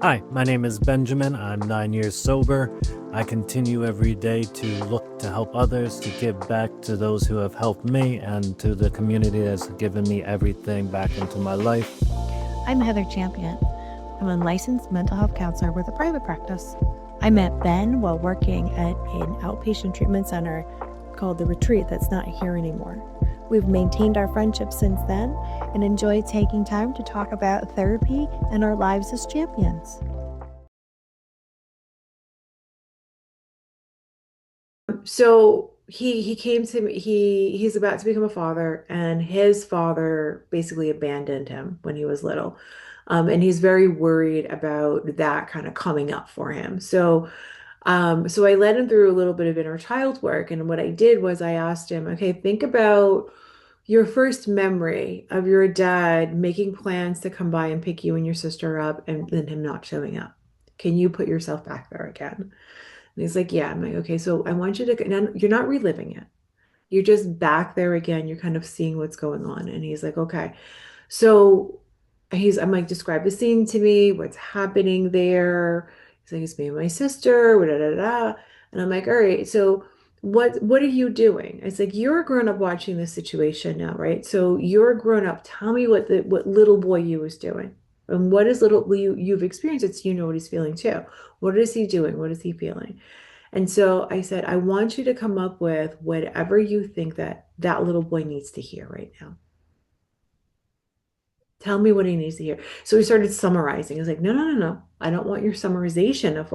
Hi, my name is Benjamin. I'm 9 years sober. I continue every day to look to help others, to give back to those who have helped me, and to the community that's given me everything back into my life. I'm Heather Champion. I'm a licensed mental health counselor with a private practice. I met Ben while working at an outpatient treatment center called The Retreat that's not here anymore. We've maintained our friendship since then and enjoy taking time to talk about therapy and our lives as champions. So he came to me, he's about to become a father, and his father basically abandoned him when he was little. And he's very worried about that kind of coming up for him. So I led him through a little bit of inner child work, and what I did was I asked him, okay, think about your first memory of your dad making plans to come by and pick you and your sister up, and then him not showing up. Can you put yourself back there again? And he's like, yeah. I'm like, okay, so I want you to, now you're not reliving it. You're just back there again. You're kind of seeing what's going on. And he's like, okay. So I'm like, describe the scene to me. What's happening there? He's like, it's me and my sister. Da, da, da. And I'm like, all right. So what are you doing? It's like, you're a grown up watching this situation now, right? So you're a grown up. Tell me what little boy you was doing. And what is little you've experienced it, so you know what he's feeling too. What is he doing? What is he feeling? And so I said, I want you to come up with whatever you think that that little boy needs to hear right now. Tell me what he needs to hear. So we started summarizing. He's like, no, no, no, no. I don't want your summarization of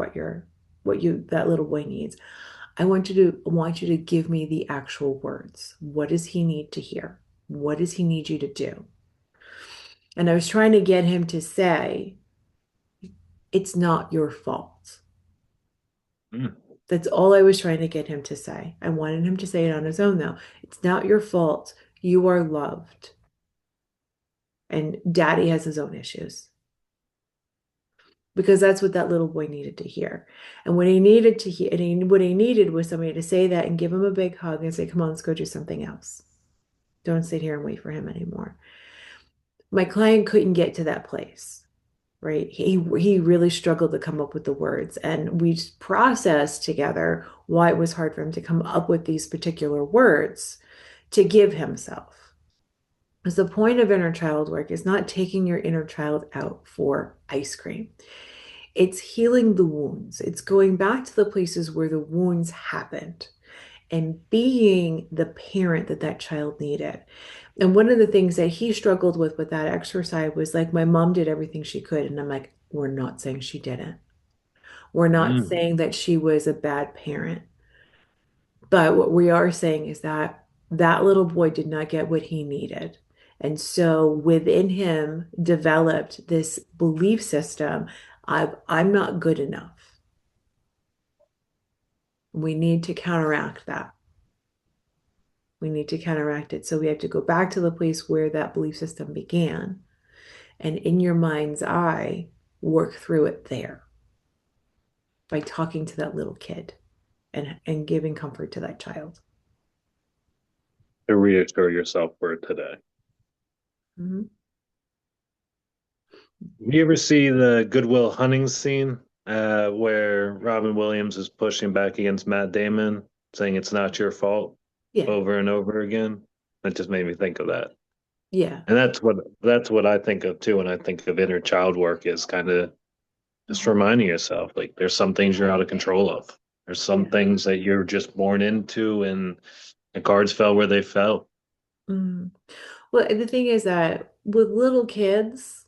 that little boy needs. I want you to give me the actual words. What does he need to hear? What does he need you to do? And I was trying to get him to say, it's not your fault. Mm. That's all I was trying to get him to say. I wanted him to say it on his own, though. It's not your fault. You are loved. And daddy has his own issues because that's what that little boy needed to hear. And what he needed to hear, what he needed was somebody to say that and give him a big hug and say, come on, let's go do something else. Don't sit here and wait for him anymore. My client couldn't get to that place, right? He really struggled to come up with the words, and we processed together why it was hard for him to come up with these particular words to give himself. Because the point of inner child work is not taking your inner child out for ice cream. It's healing the wounds. It's going back to the places where the wounds happened and being the parent that that child needed. And one of the things that he struggled with that exercise was like, my mom did everything she could. And I'm like, we're not saying she didn't. We're not Mm. saying that she was a bad parent. But what we are saying is that that little boy did not get what he needed. And so within him developed this belief system of, I'm not good enough. We need to counteract that. We need to counteract it. So we have to go back to the place where that belief system began. And in your mind's eye, work through it there by talking to that little kid and giving comfort to that child. To reassure yourself for today. Mhm. You ever see the Goodwill Hunting scene where Robin Williams is pushing back against Matt Damon, saying it's not your fault Yeah. over and over again? That just made me think of that. Yeah. And that's what I think of too when I think of inner child work is kind of just reminding yourself like there's some things you're out of control of. There's some Yeah. things that you're just born into and the cards fell where they fell. Mm. Well, the thing is that with little kids,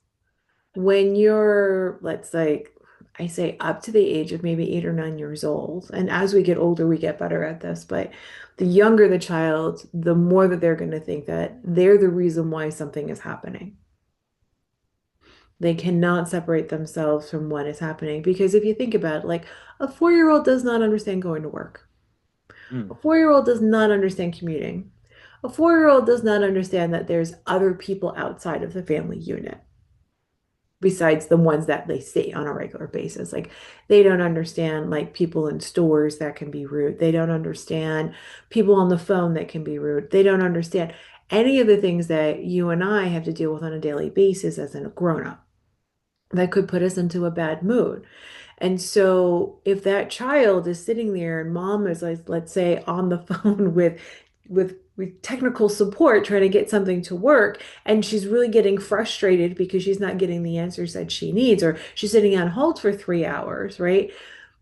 when you're, let's like, I say up to the age of maybe 8 or 9 years old, and as we get older, we get better at this, but the younger the child, the more that they're going to think that they're the reason why something is happening. They cannot separate themselves from what is happening because if you think about it, like a 4-year-old does not understand going to work. A Mm. 4-year-old does not understand commuting. A 4-year-old does not understand that there's other people outside of the family unit besides the ones that they see on a regular basis. Like they don't understand like people in stores that can be rude. They don't understand people on the phone that can be rude. They don't understand any of the things that you and I have to deal with on a daily basis as a grown up. that could put us into a bad mood. And so if that child is sitting there and mom is like, let's say, on the phone with technical support trying to get something to work, and she's really getting frustrated because she's not getting the answers that she needs, or she's sitting on hold for 3 hours, right?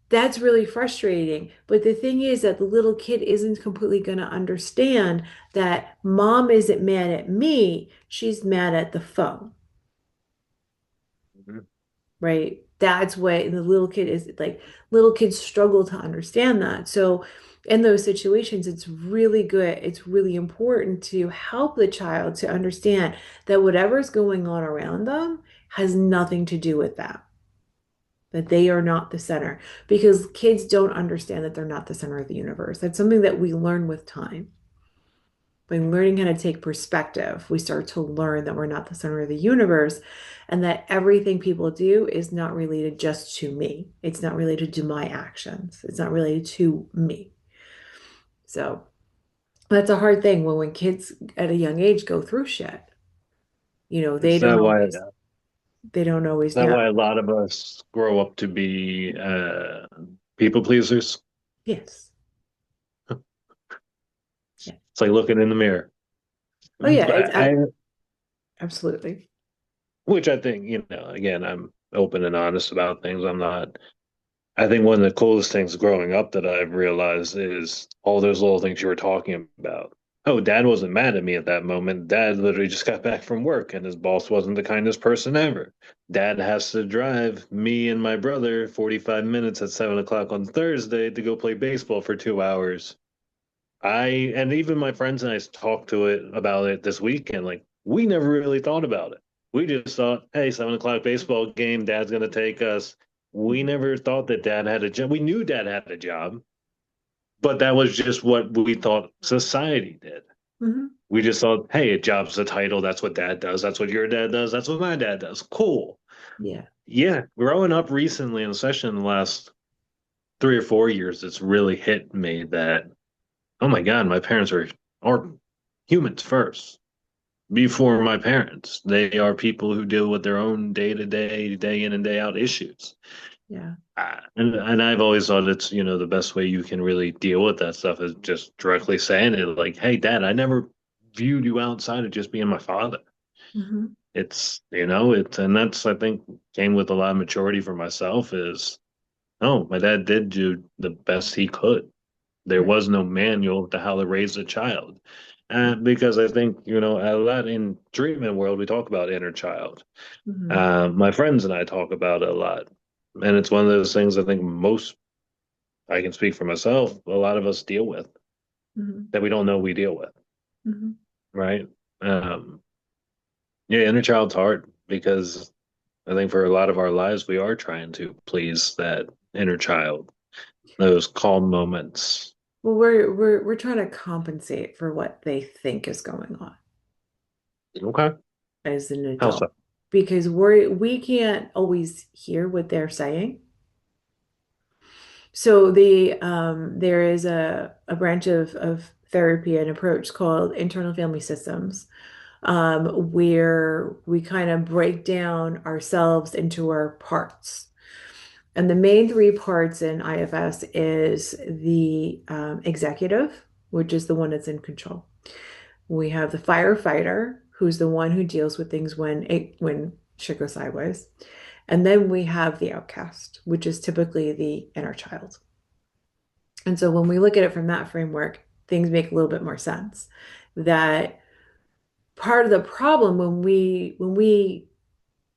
That's really frustrating. But the thing is that the little kid isn't completely going to understand that mom isn't mad at me, she's mad at the phone, Mhm. right? That's what the little kid is like. Little kids struggle to understand that. So, in those situations, it's really good. It's really important to help the child to understand that whatever's going on around them has nothing to do with that, that they are not the center, because kids don't understand that they're not the center of the universe. That's something that we learn with time. By learning how to take perspective, we start to learn that we're not the center of the universe and that everything people do is not related just to me. It's not related to my actions. It's not related to me. So that's a hard thing when kids at a young age go through shit. Is that why? Is They don't always that know. why a lot of us grow up to be people pleasers? Yes. Yeah. It's like looking in the mirror. Oh yeah, absolutely. Which I think, again, I'm open and honest about things. I'm not. I think one of the coolest things growing up that I've realized is all those little things you were talking about. Oh, dad wasn't mad at me at that moment. Dad literally just got back from work and his boss wasn't the kindest person ever. Dad has to drive me and my brother 45 minutes at 7 o'clock on Thursday to go play baseball for 2 hours. And even my friends and I talked to it about it this weekend. Like, we never really thought about it. We just thought, hey, 7 o'clock baseball game, dad's going to take us. We never thought that dad had a job. We knew dad had a job, but that was just what we thought society did. Hmm. We just thought, hey, a job's a title. That's what dad does. That's what your dad does. That's what my dad does. Cool. Yeah. Yeah. Growing up recently, in especially in the last 3 or 4 years, it's really hit me that, oh my God, my parents are humans first before my parents. They are people who deal with their own day to day, day in and day out issues. Yeah. And I've always thought it's, the best way you can really deal with that stuff is just directly saying it like, hey, dad, I never viewed you outside of just being my father. Hmm. And that's, I think, came with a lot of maturity for myself is, oh, my dad did do the best he could. There Right. was no manual to how to raise a child. Because I think, a lot in treatment world, we talk about inner child. Hmm. My friends and I talk about it a lot. And it's one of those things I think I can speak for myself, a lot of us deal with Hmm. that we don't know we deal with, Hmm. right? Um, yeah, inner child's hard because I think for a lot of our lives, we are trying to please that inner child, those calm moments. Well, we're trying to compensate for what they think is going on Okay. as an How adult so? because we can't always hear what they're saying. So there is a branch of therapy and approach called internal family systems, where we kind of break down ourselves into our parts. And the main three parts in IFS is the executive, which is the one that's in control. We have the firefighter, who's the one who deals with things when shit goes sideways. And then we have the outcast, which is typically the inner child. And so when we look at it from that framework, things make a little bit more sense. That part of the problem when we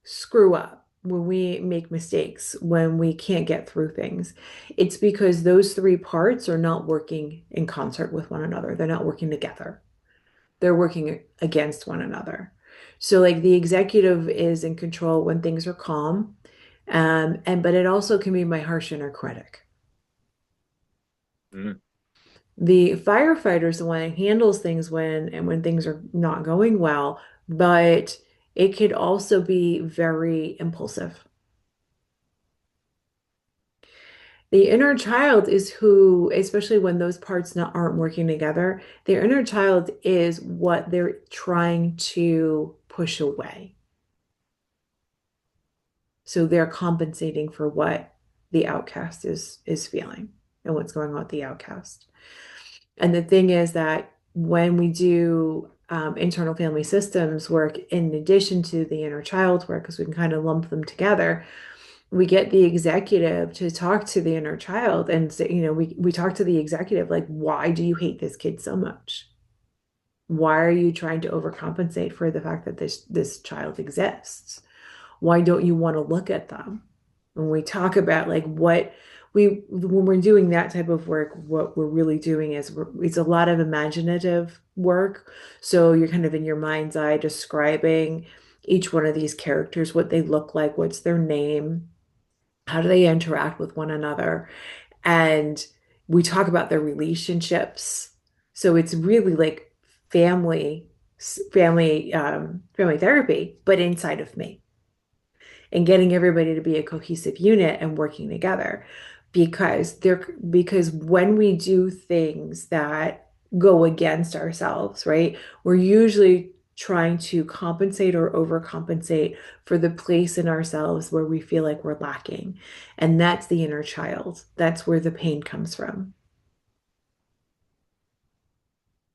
screw up, when we make mistakes, when we can't get through things, it's because those three parts are not working in concert with one another. They're not working together. They're working against one another. So like the executive is in control when things are calm, and but it also can be my harsh inner critic. Mm, The firefighter is the one that handles things when things are not going well, but it could also be very impulsive. The inner child is who, especially when those parts aren't working together, their inner child is what they're trying to push away. So they're compensating for what the outcast is feeling and what's going on with the outcast. And the thing is that when we do internal family systems work, in addition to the inner child work, because we can kind of lump them together, we get the executive to talk to the inner child and say, we talk to the executive like, why do you hate this kid so much? Why are you trying to overcompensate for the fact that this child exists? Why don't you want to look at them? When we talk about like what when we're doing that type of work, what we're really doing is it's a lot of imaginative work. So you're kind of in your mind's eye describing each one of these characters, what they look like, what's their name, how do they interact with one another, and we talk about their relationships. So it's really like family family therapy, but inside of me, and getting everybody to be a cohesive unit and working together, because when we do things that go against ourselves, right, we're usually trying to compensate or overcompensate for the place in ourselves where we feel like we're lacking, and that's the inner child. That's where the pain comes from.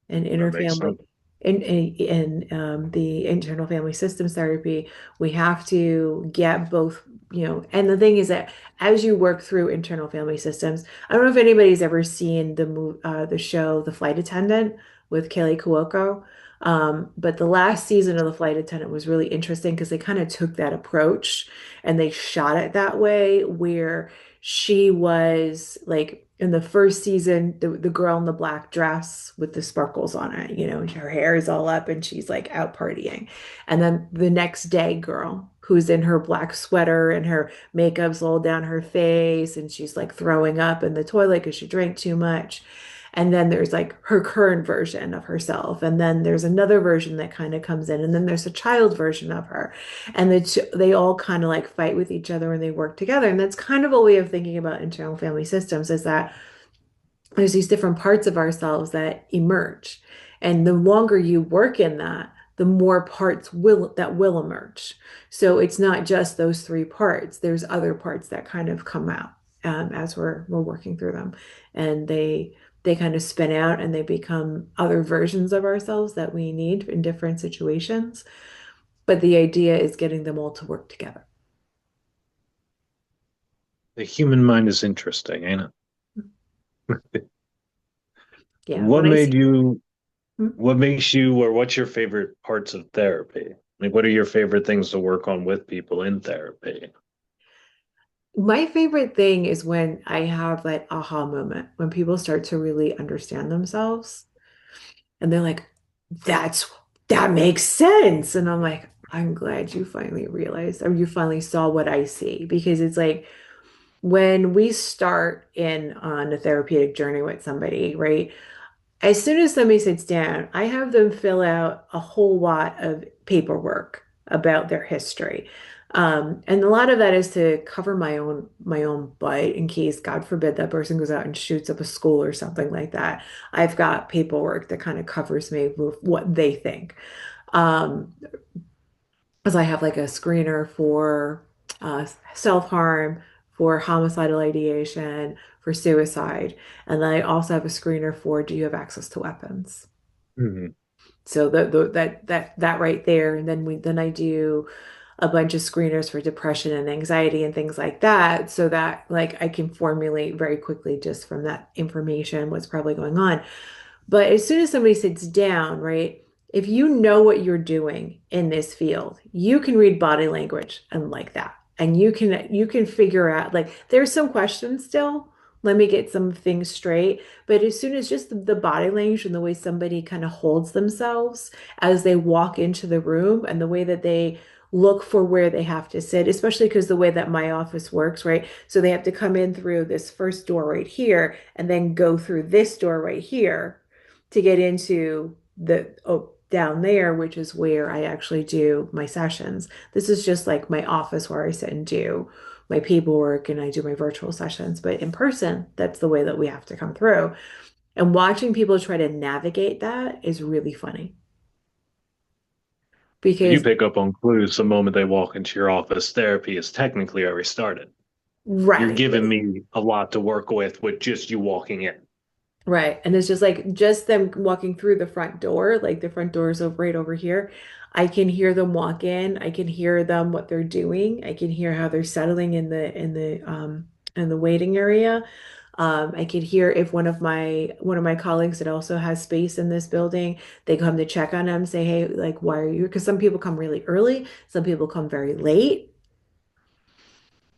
And That inner makes family sense. in the internal family systems therapy, we have to get both, and the thing is that as you work through internal family systems, I don't know if anybody's ever seen the show The Flight Attendant with Kelly Cuoco. But the last season of The Flight Attendant was really interesting because they kind of took that approach and they shot it that way, where she was like in the first season, the girl in the black dress with the sparkles on it, and her hair is all up and she's like out partying. And then the next day, girl who's in her black sweater and her makeup's all down her face and she's like throwing up in the toilet because she drank too much. And then there's like her current version of herself. And then there's another version that kind of comes in. And then there's a child version of her. And they all kind of like fight with each other and they work together. And that's kind of a way of thinking about internal family systems, is that there's these different parts of ourselves that emerge. And the longer you work in that, the more parts will emerge. So it's not just those three parts. There's other parts that kind of come out as we're working through them, and they kind of spin out and they become other versions of ourselves that we need in different situations. But the idea is getting them all to work together. The human mind is interesting, ain't it? Yeah, What when I made see you, hmm? what makes you, or what's your favorite parts of therapy? Like, what are your favorite things to work on with people in therapy? My favorite thing is when I have that aha moment, when people start to really understand themselves and they're like, that's that makes sense. And I'm like, I'm glad you finally realized, or you finally saw what I see. Because it's like when we start in on a therapeutic journey with somebody, right? As soon as somebody sits down, I have them fill out a whole lot of paperwork about their history. And a lot of that is to cover my own butt in case, God forbid, that person goes out and shoots up a school or something like that. I've got paperwork that kind of covers me with what they think. Um, because I have like a screener for self-harm, for homicidal ideation, for suicide, and then I also have a screener for, do you have access to weapons? Mhm. So that right there, and then I do a bunch of screeners for depression and anxiety and things like that, so that like I can formulate very quickly just from that information what's probably going on. But as soon as somebody sits down, right, if you know what you're doing in this field, you can read body language and like that. And you can figure out, like, there's some questions still. Let me get some things straight. But as soon as just the body language and the way somebody kind of holds themselves as they walk into the room and the way that they look for where they have to sit, especially because the way that my office works, right? So they have to come in through this first door right here and then go through this door right here to get into the down there, which is where I actually do my sessions. This is just like my office where I sit and do my paperwork and I do my virtual sessions. But in person, that's the way that we have to come through. And watching people try to navigate that is really funny. You because pick up on clues the moment they walk into your office. Therapy is technically already started. You're right. giving me a lot to work with just you walking in. Right. And it's just like just them walking through the front door, like the front door is over right over here. I can hear them walk in. I can hear them what they're doing. I can hear how they're settling in the waiting area. I could hear if one of my colleagues that also has space in this building, they come to check on them, say, hey, like, why are you? Because some people come really early, some people come very late.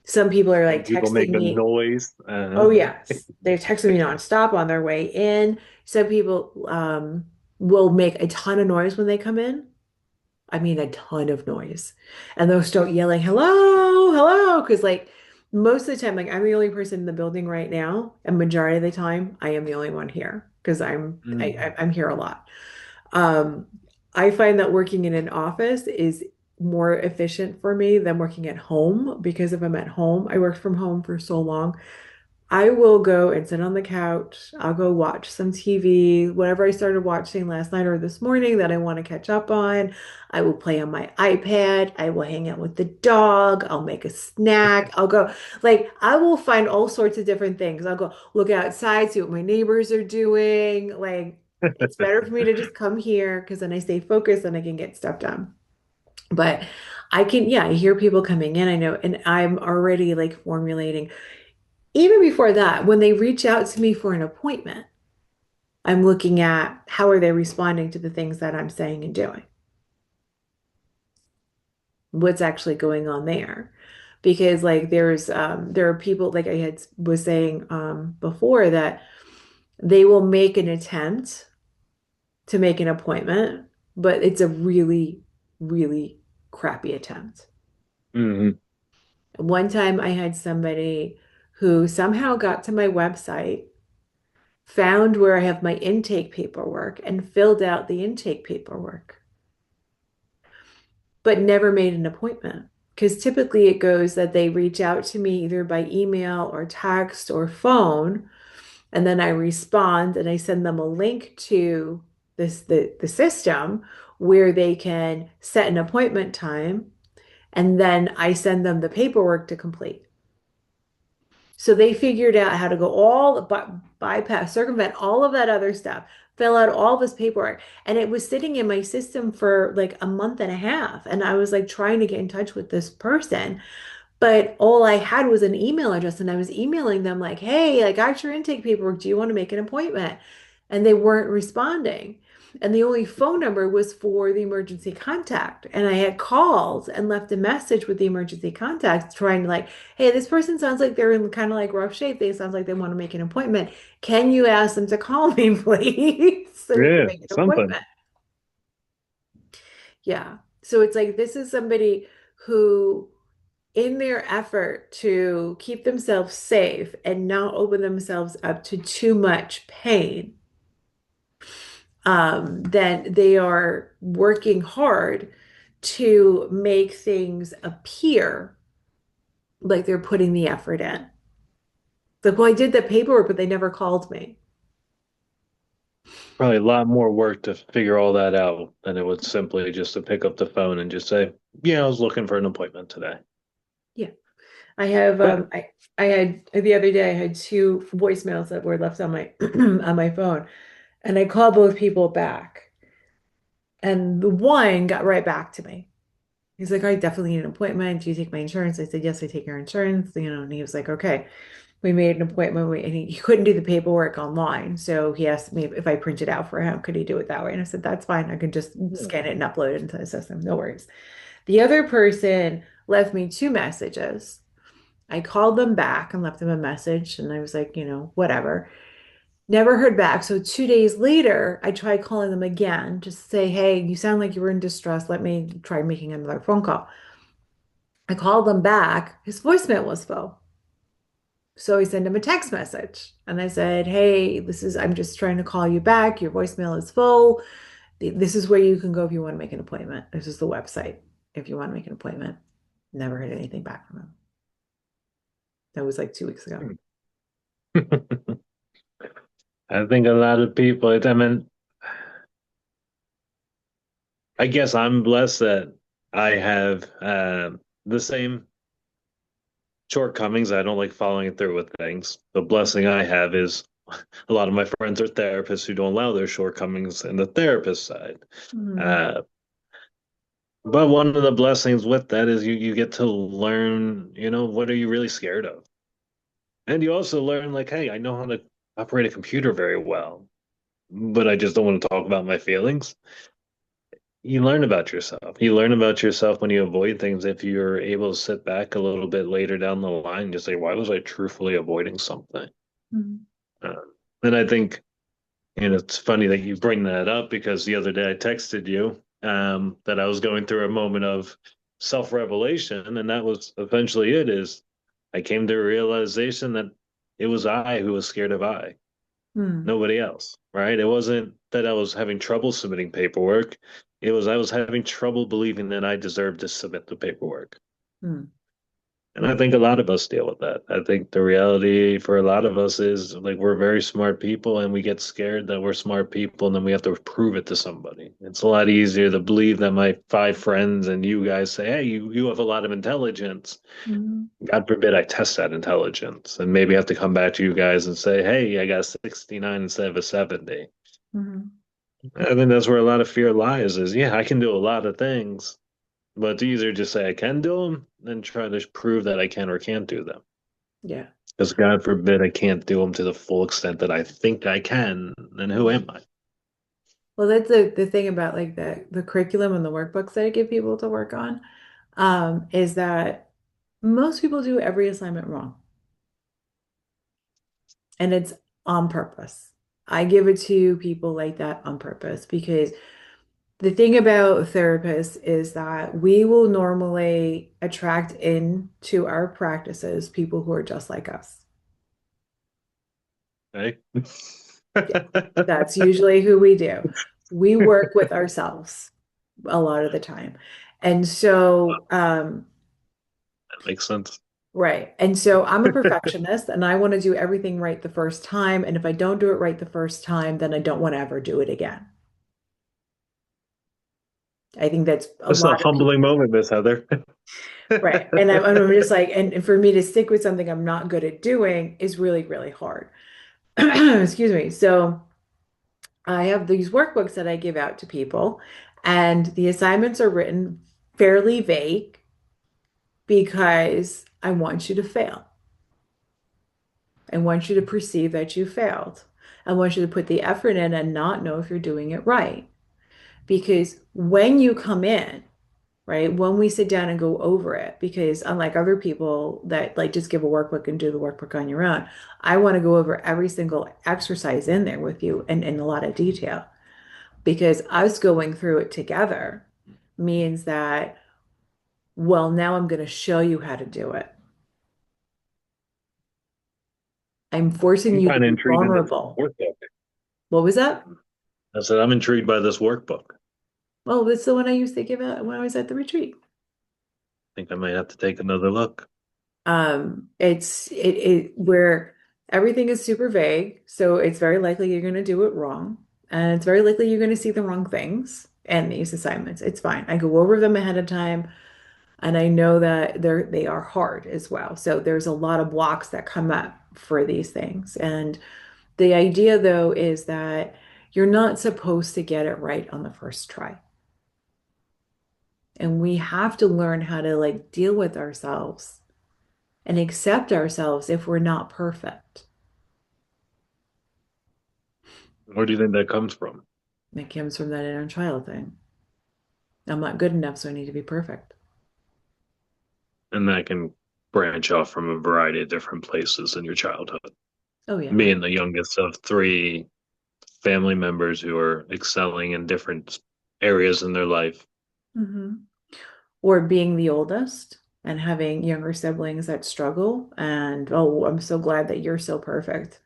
Some people are Some like people make texting a me. noise. Oh yes, they're texting me nonstop on their way in. Some people will make a ton of noise when they come in. I mean, a ton of noise, and they'll start yelling, "Hello, hello!" Because like most of the time, like I'm the only person in the building right now, and majority of the time, I am the only one here because I'm here a lot. Um, I find that working in an office is more efficient for me than working at home because if I'm at home, I worked from home for so long. I will go and sit on the couch. I'll go watch some TV, whatever I started watching last night or this morning that I want to catch up on. I will play on my iPad. I will hang out with the dog. I'll make a snack. I'll go, like, I will find all sorts of different things. I'll go look outside, see what my neighbors are doing. Like, it's better for me to just come here because then I stay focused and I can get stuff done. But yeah, I hear people coming in. I know, and I'm already like formulating even before that, when they reach out to me for an appointment, I'm looking at how are they responding to the things that I'm saying and doing. What's actually going on there? Because like there are people like I had was saying before that they will make an attempt to make an appointment, but it's a really, really crappy attempt. Mhm. One time I had somebody who somehow got to my website, found where I have my intake paperwork and filled out the intake paperwork, but never made an appointment. Because typically it goes that they reach out to me either by email or text or phone, and then I respond and I send them a link to the system where they can set an appointment time, and then I send them the paperwork to complete. So they figured out how to go all bypass, circumvent all of that other stuff, fill out all this paperwork. And it was sitting in my system for like a month and a half. And I was like trying to get in touch with this person. But all I had was an email address, and I was emailing them like, "Hey, I got your intake paperwork. Do you want to make an appointment?" And they weren't responding. And the only phone number was for the emergency contact. And I had called and left a message with the emergency contact trying to like, "Hey, this person sounds like they're in kind of like rough shape. They sounds like they want to make an appointment. Can you ask them to call me, please, so we can Yeah, make an something. appointment?" Yeah. So it's like this is somebody who in their effort to keep themselves safe and not open themselves up to too much pain, then they are working hard to make things appear like they're putting the effort in. Like, well, I did the paperwork, but they never called me. Probably a lot more work to figure all that out than it would simply just to pick up the phone and just say, "Yeah, I was looking for an appointment today." Yeah. I have But I had the other day I had two voicemails that were left on my on my phone, and I called both people back, and the one got right back to me. He's like, I definitely need an appointment. Do you take my insurance? I said, yes, I take your insurance. And he was like, okay. We made an appointment. And he couldn't do the paperwork online. So he asked me if I printed out for him, could he do it that way? And I said, that's fine. I can just scan it and upload it into the system. No worries. The other person left me two messages. I called them back and left them a message. And I was like, whatever. Never heard back. So 2 days later, I tried calling them again, just to say, hey, you sound like you were in distress. Let me try making another phone call. I called them back. His voicemail was full. So I sent him a text message and I said, hey, I'm just trying to call you back. Your voicemail is full. This is where you can go if you want to make an appointment. This is the website if you want to make an appointment. Never heard anything back from him. That was like 2 weeks ago. I think a lot of people, I mean, I guess I'm blessed that I have the same shortcomings. I don't like following through with things. The blessing I have is a lot of my friends are therapists who don't allow their shortcomings in the therapist side. Mm, Uh, but one of the blessings with that is you get to learn, what are you really scared of? And you also learn like, hey, I know how to operate a computer very well, but I just don't want to talk about my feelings. You learn about yourself. You learn about yourself when you avoid things. If you're able to sit back a little bit later down the line and just say, why was I truthfully avoiding something? mm, Uh, and I think, it's funny that you bring that up because the other day I texted you that I was going through a moment of self-revelation, and that was eventually it is I came to a realization that it was I who was scared of I, mm, nobody else, right? It wasn't that I was having trouble submitting paperwork. It was I was having trouble believing that I deserved to submit the paperwork. mm. And I think a lot of us deal with that. I think the reality for a lot of us is like we're very smart people and we get scared that we're smart people and then we have to prove it to somebody. It's a lot easier to believe that my five friends and you guys say, hey, you have a lot of intelligence. Mhm, God forbid I test that intelligence and maybe have to come back to you guys and say, hey, I got a 69 instead of a 70. mhm. I think that's where a lot of fear lies is, yeah, I can do a lot of things, but it's easier to just say I can do them than try to prove that I can or can't do them. Yeah. Because God forbid I can't do them to the full extent that I think I can, then who am I? Well, that's the thing about like the curriculum and the workbooks that I give people to work on, is that most people do every assignment wrong, and it's on purpose. I give it to people like that on purpose because the thing about therapists is that we will normally attract into our practices people who are just like us. Right? Yeah, that's usually who we do. We work with ourselves a lot of the time. And so, That makes sense. right. And so I'm a perfectionist and I want to do everything right the first time. And if I don't do it right the first time, then I don't want to ever do it again. I think that's a It's a lot of humbling people. moment, Miss Heather. Right. And I'm just like, and for me to stick with something I'm not good at doing is really, really hard. Excuse me. So I have these workbooks that I give out to people, and the assignments are written fairly vague because I want you to fail. I want you to perceive that you failed. I want you to put the effort in and not know if you're doing it right. Because when you come in, right, when we sit down and go over it, because unlike other people that like just give a workbook and do the workbook on your own, I want to go over every single exercise in there with you and in a lot of detail. Because us going through it together means that, well, now I'm going to show you how to do it. I'm forcing I'm you to kind of be intrigued in this vulnerable. workbook. What was that? I said, I'm intrigued by this workbook. Well, that's the one I used to give out when I was at the retreat. I think I might have to take another look. It's it where everything is super vague, so it's very likely you're going to do it wrong, and it's very likely you're going to see the wrong things in these assignments. It's fine. I go over them ahead of time, and I know that they are hard as well. So there's a lot of blocks that come up for these things. And the idea though is that you're not supposed to get it right on the first try. And we have to learn how to like deal with ourselves and accept ourselves if we're not perfect. Where do you think that comes from? It comes from that inner child thing. I'm not good enough, so I need to be perfect. And that can branch off from a variety of different places in your childhood. Oh yeah. Being the youngest of three family members who are excelling in different areas in their life. Hmm. Or being the oldest and having younger siblings that struggle. And oh, I'm so glad that you're so perfect.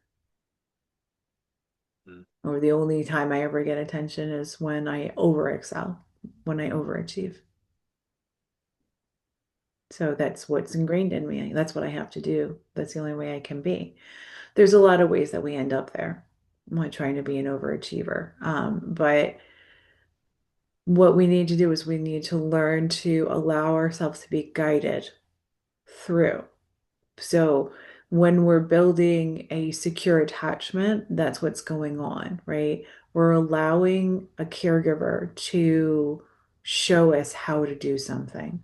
Mm. Or the only time I ever get attention is when I over excel, when I overachieve. So that's what's ingrained in me. That's what I have to do. That's the only way I can be. There's a lot of ways that we end up there. I'm not trying to be an overachiever. But What we need to do is we need to learn to allow ourselves to be guided through. So when we're building a secure attachment, that's what's going on, right? We're allowing a caregiver to show us how to do something.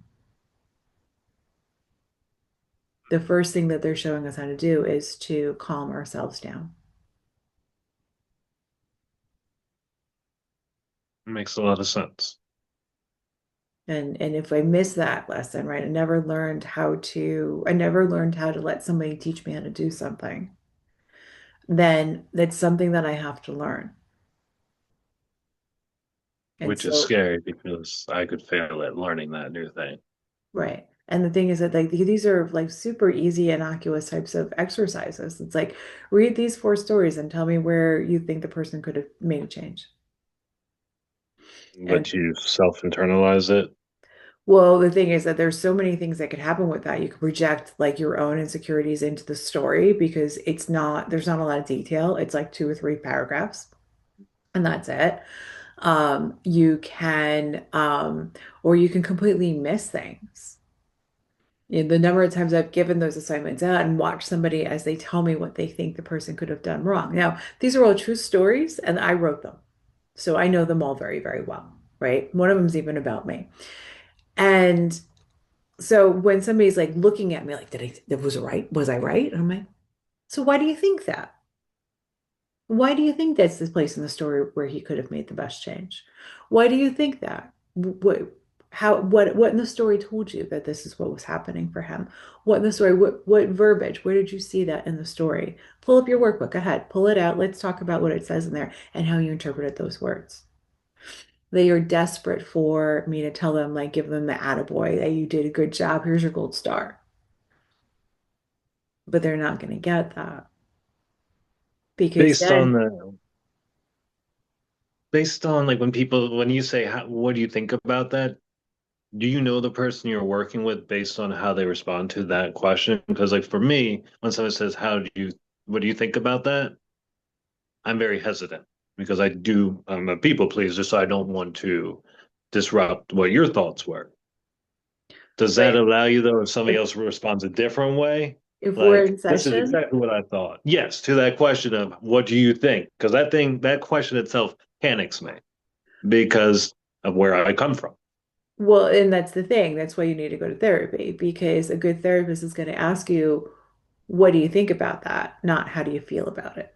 The first thing that they're showing us how to do is to calm ourselves down. Makes a lot of sense. And if I miss that lesson, right, I never learned how to let somebody teach me how to do something, then that's something that I have to learn. And Which is so, scary because I could fail at learning that new thing. right. And the thing is that like these are like super easy, innocuous types of exercises. It's like read these four stories and tell me where you think the person could have made a change. And But you self internalize it, well, the thing is that there's so many things that could happen with that. You could project like your own insecurities into the story because there's not a lot of detail. It's like two or three paragraphs and that's it. You can, or you can completely miss things. The number of times I've given those assignments out and watched somebody as they tell me what they think the person could have done wrong. Now, these are all true stories and I wrote them. So I know them all very, very well, right? One of them's even about me. And so when somebody's like looking at me like, was it right? Was I right? And I'm like, so why do you think that? Why do you think that's the place in the story where he could have made the best change? Why do you think that? What in the story told you that this is what was happening for him? What in the story, what verbiage, where did you see that in the story? Pull up your workbook, go ahead, pull it out. Let's talk about what it says in there and how you interpreted those words. They are desperate for me to tell them, like, give them the attaboy, that you did a good job. Here's your gold star. But they're not going to get that because based on then, the based on like when you say what do you think about that? Do you know the person you're working with based on how they respond to that question? Because like for me, when someone says, what do you think about that? I'm very hesitant because I'm a people pleaser, so I don't want to disrupt what your thoughts were. Does that right, allow you though, if somebody if else responds a different way? if we're Like, in this is session, exactly what I thought. Yes, to that question of what do you think? Because that question itself panics me because of where I come from. well, and that's the thing. That's why you need to go to therapy because a good therapist is going to ask you, what do you think about that? Not how do you feel about it?